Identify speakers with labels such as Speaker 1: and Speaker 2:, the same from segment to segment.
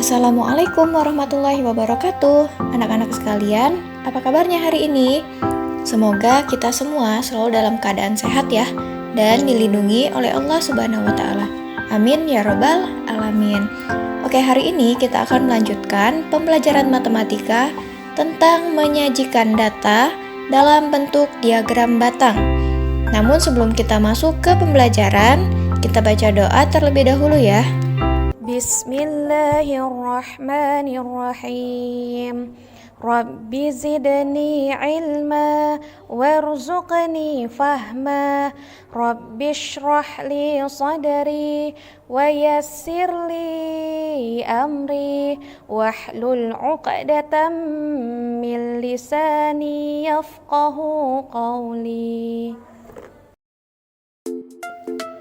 Speaker 1: Assalamualaikum warahmatullahi wabarakatuh. Anak-anak sekalian, apa kabarnya hari ini? Semoga kita semua selalu dalam keadaan sehat ya, dan dilindungi oleh Allah Subhanahu wa Ta'ala. Amin ya Robbal Alamin. Oke, hari ini kita akan melanjutkan pembelajaran matematika tentang menyajikan data dalam bentuk diagram batang. Namun sebelum kita masuk ke pembelajaran, kita baca doa terlebih dahulu ya. Bismillahirrahmanirrahim. Rabbi zidni ilma warzuqni fahma. Rabbi shrah li sadri wa yassir li amri wahlul 'uqdatam min lisani yafqahu qawli.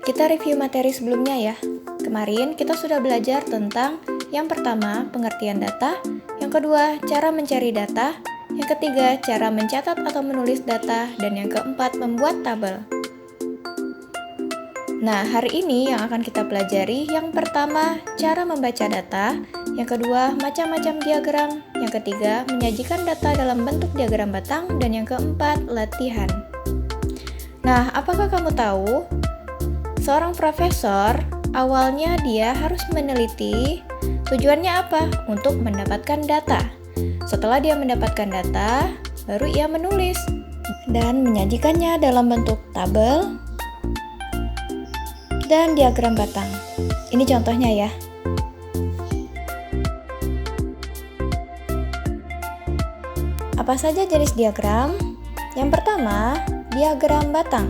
Speaker 1: Kita review materi sebelumnya ya. Kemarin kita sudah belajar tentang yang pertama, pengertian data, yang kedua, cara mencari data, yang ketiga, cara mencatat atau menulis data, dan yang keempat, membuat tabel. Nah, hari ini yang akan kita pelajari yang pertama, cara membaca data, yang kedua, macam-macam diagram, yang ketiga, menyajikan data dalam bentuk diagram batang, dan yang keempat, latihan. Nah, apakah kamu tahu? Seorang profesor, awalnya dia harus meneliti tujuannya apa? Untuk mendapatkan data. Setelah dia mendapatkan data, baru ia menulis dan menyajikannya dalam bentuk tabel dan diagram batang. Ini contohnya ya. Apa saja jenis diagram? Yang pertama, diagram batang.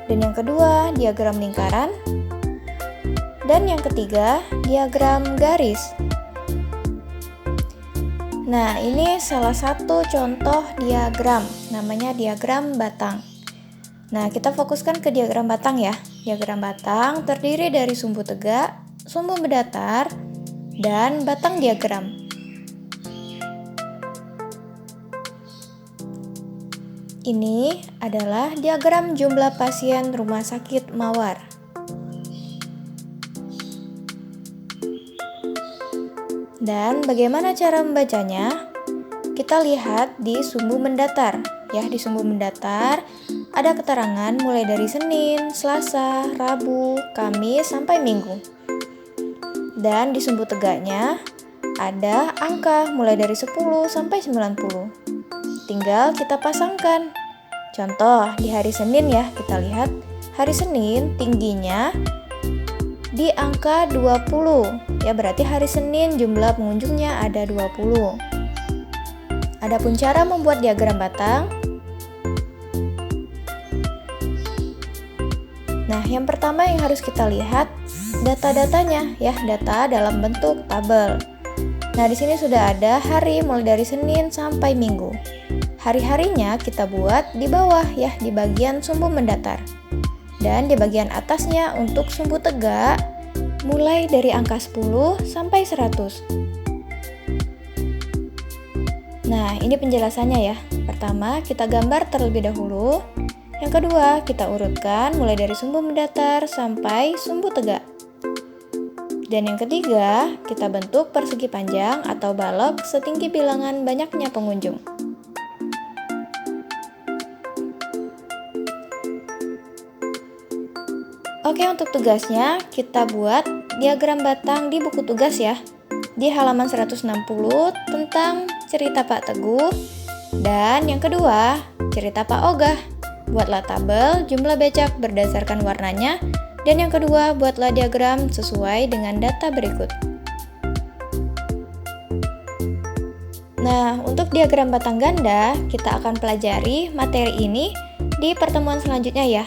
Speaker 1: Dan yang kedua, diagram lingkaran. Dan yang ketiga, diagram garis. Nah, ini salah satu contoh diagram, namanya diagram batang. Nah, kita fokuskan ke diagram batang ya. Diagram batang terdiri dari sumbu tegak, sumbu mendatar, dan batang diagram. Ini adalah diagram jumlah pasien Rumah Sakit Mawar. Dan bagaimana cara membacanya? Kita lihat di sumbu mendatar. Ya, di sumbu mendatar ada keterangan mulai dari Senin, Selasa, Rabu, Kamis, sampai Minggu. Dan di sumbu tegaknya ada angka mulai dari 10 sampai 90. Tinggal kita pasangkan. Contoh, di hari Senin ya, kita lihat hari Senin tingginya di angka 20. Ya, berarti hari Senin jumlah pengunjungnya ada 20. Adapun cara membuat diagram batang. Nah, yang pertama yang harus kita lihat data-datanya ya, data dalam bentuk tabel. Nah, di sini sudah ada hari mulai dari Senin sampai Minggu. Hari-harinya kita buat di bawah ya, di bagian sumbu mendatar. Dan di bagian atasnya untuk sumbu tegak mulai dari angka 10 sampai 100. Nah, ini penjelasannya ya. Pertama, kita gambar terlebih dahulu. Yang kedua, kita urutkan mulai dari sumbu mendatar sampai sumbu tegak. Dan yang ketiga, kita bentuk persegi panjang atau balok setinggi bilangan banyaknya pengunjung. Oke, untuk tugasnya kita buat diagram batang di buku tugas ya. Di halaman 160 tentang cerita Pak Teguh. Dan yang kedua, cerita Pak Ogah. Buatlah tabel jumlah becak berdasarkan warnanya. Dan yang kedua, buatlah diagram sesuai dengan data berikut. Nah, untuk diagram batang ganda, kita akan pelajari materi ini di pertemuan selanjutnya ya.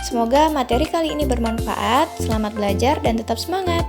Speaker 1: Semoga materi kali ini bermanfaat. Selamat belajar dan tetap semangat!